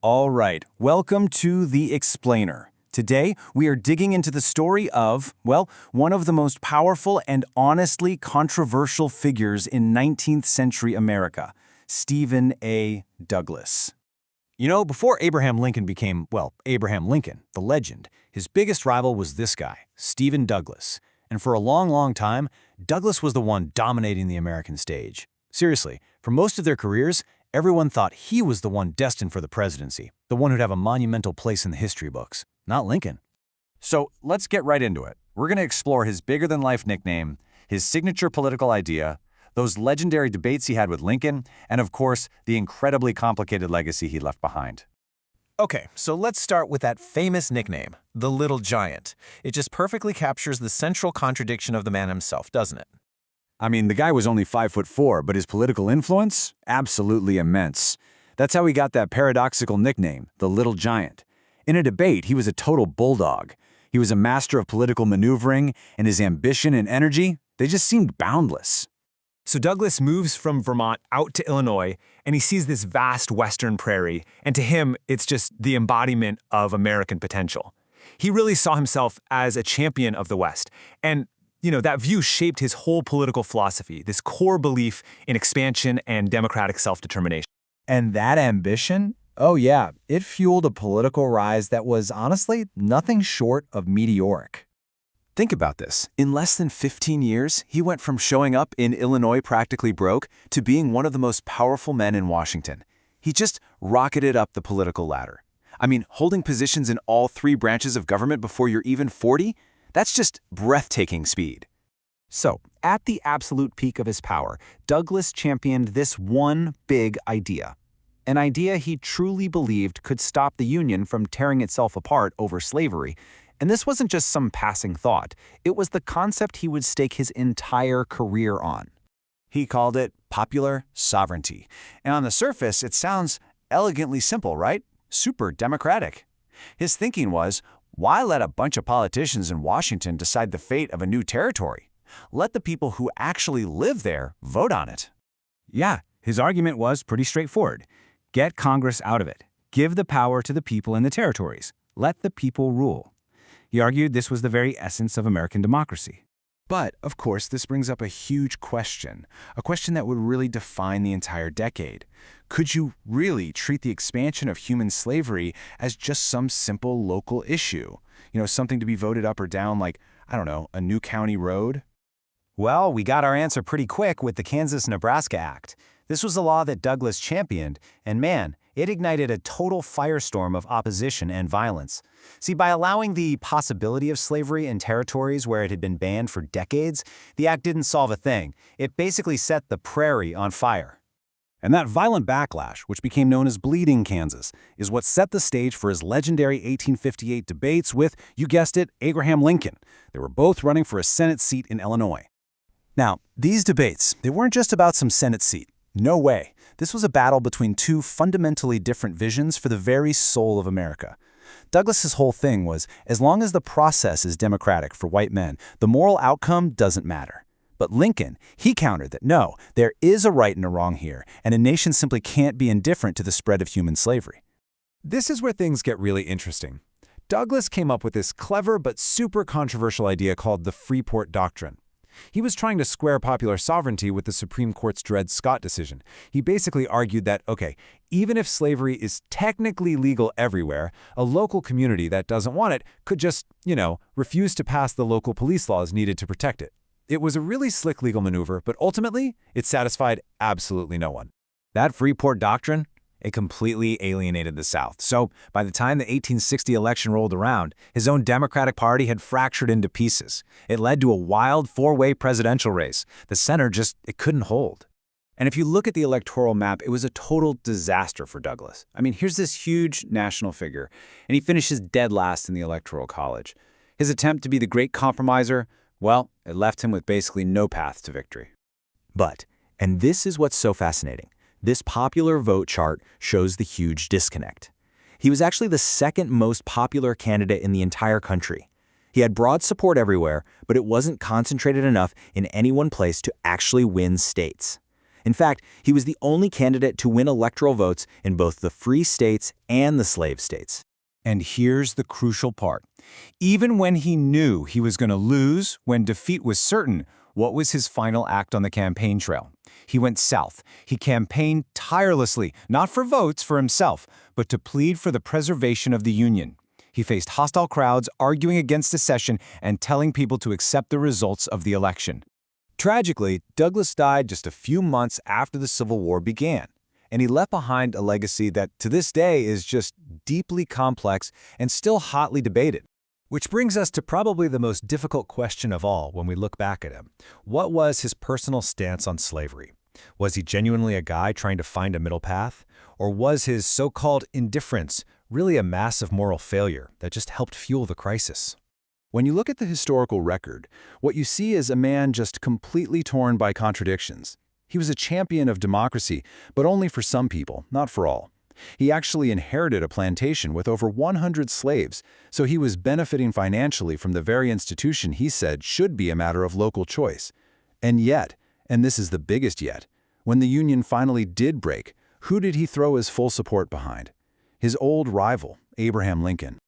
All right, welcome to The Explainer. Today, we are digging into the story of, well, one of the most powerful and honestly controversial figures in 19th century America, Stephen A. Douglas. You know, before Abraham Lincoln became, Abraham Lincoln, the legend, his biggest rival was this guy, Stephen Douglas. And for a long time, Douglas was the one dominating the American stage. Seriously, for most of their careers, everyone thought he was the one destined for the presidency, the one who'd have a monumental place in the history books, not Lincoln. So let's get right into it. We're going to explore his bigger-than-life nickname, his signature political idea, those legendary debates he had with Lincoln, and of course, the incredibly complicated legacy he left behind. Okay, so let's start with that famous nickname, the Little Giant. It just perfectly captures the central contradiction of the man himself, doesn't it? I mean, the guy was only 5'4", but his political influence? Absolutely immense. That's how he got that paradoxical nickname, the Little Giant. In a debate, he was a total bulldog. He was a master of political maneuvering, and his ambition and energy, they just seemed boundless. So Douglas moves from Vermont out to Illinois, and he sees this vast western prairie, and to him, it's just the embodiment of American potential. He really saw himself as a champion of the West, and that view shaped his whole political philosophy, this core belief in expansion and democratic self-determination. And that ambition? Oh yeah, it fueled a political rise that was honestly nothing short of meteoric. Think about this. In less than 15 years, he went from showing up in Illinois practically broke to being one of the most powerful men in Washington. He just rocketed up the political ladder. I mean, holding positions in all three branches of government before you're even 40? That's just breathtaking speed. So, at the absolute peak of his power, Douglas championed this one big idea. An idea he truly believed could stop the Union from tearing itself apart over slavery. And this wasn't just some passing thought. It was the concept he would stake his entire career on. He called it popular sovereignty. And on the surface, it sounds elegantly simple, right? Super democratic. His thinking was, why let a bunch of politicians in Washington decide the fate of a new territory? Let the people who actually live there vote on it. Yeah, his argument was pretty straightforward. Get Congress out of it. Give the power to the people in the territories. Let the people rule. He argued this was the very essence of American democracy. But, of course, this brings up a huge question, a question that would really define the entire decade. Could you really treat the expansion of human slavery as just some simple local issue? Something to be voted up or down like, a new county road? Well, we got our answer pretty quick with the Nebraska Act. This was a law that Douglas championed, and man, it ignited a total firestorm of opposition and violence. See, by allowing the possibility of slavery in territories where it had been banned for decades, the act didn't solve a thing. It basically set the prairie on fire. And that violent backlash, which became known as Bleeding Kansas, is what set the stage for his legendary 1858 debates with, you guessed it, Abraham Lincoln. They were both running for a Senate seat in Illinois. Now, these debates, they weren't just about some Senate seat. No way. This was a battle between two fundamentally different visions for the very soul of America. Douglas's whole thing was, as long as the process is democratic for white men, the moral outcome doesn't matter. But Lincoln, he countered that no, there is a right and a wrong here, and a nation simply can't be indifferent to the spread of human slavery. This is where things get really interesting. Douglas came up with this clever but super controversial idea called the Freeport Doctrine. He was trying to square popular sovereignty with the Supreme Court's Dred Scott decision. He basically argued that, even if slavery is technically legal everywhere, a local community that doesn't want it could just, refuse to pass the local police laws needed to protect it. It was a really slick legal maneuver, but ultimately, it satisfied absolutely no one. That Freeport Doctrine? It completely alienated the South. So, by the time the 1860 election rolled around, his own Democratic Party had fractured into pieces. It led to a wild four-way presidential race. The center it couldn't hold. And if you look at the electoral map, it was a total disaster for Douglas. I mean, here's this huge national figure, and he finishes dead last in the Electoral College. His attempt to be the great compromiser, well, it left him with basically no path to victory. But, and this is what's so fascinating, this popular vote chart shows the huge disconnect. He was actually the second most popular candidate in the entire country. He had broad support everywhere, but it wasn't concentrated enough in any one place to actually win states. In fact, he was the only candidate to win electoral votes in both the free states and the slave states. And here's the crucial part. Even when he knew he was going to lose, when defeat was certain, what was his final act on the campaign trail? He went south. He campaigned tirelessly, not for votes for himself, but to plead for the preservation of the Union. He faced hostile crowds arguing against secession and telling people to accept the results of the election. Tragically, Douglas died just a few months after the Civil War began, and he left behind a legacy that to this day is just deeply complex and still hotly debated. Which brings us to probably the most difficult question of all when we look back at him. What was his personal stance on slavery? Was he genuinely a guy trying to find a middle path? Or was his so-called indifference really a massive moral failure that just helped fuel the crisis? When you look at the historical record, what you see is a man just completely torn by contradictions. He was a champion of democracy, but only for some people, not for all. He actually inherited a plantation with over 100 slaves, so he was benefiting financially from the very institution he said should be a matter of local choice. And yet, and this is the biggest yet, when the Union finally did break, who did he throw his full support behind? His old rival, Abraham Lincoln.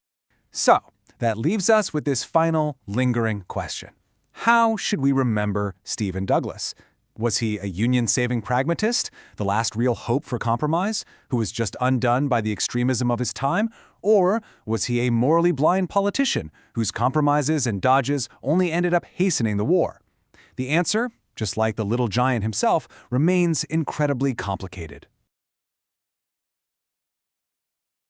So, that leaves us with this final, lingering question. How should we remember Stephen Douglas? Was he a Union-saving pragmatist, the last real hope for compromise, who was just undone by the extremism of his time? Or was he a morally blind politician whose compromises and dodges only ended up hastening the war? The answer, just like the little giant himself, remains incredibly complicated.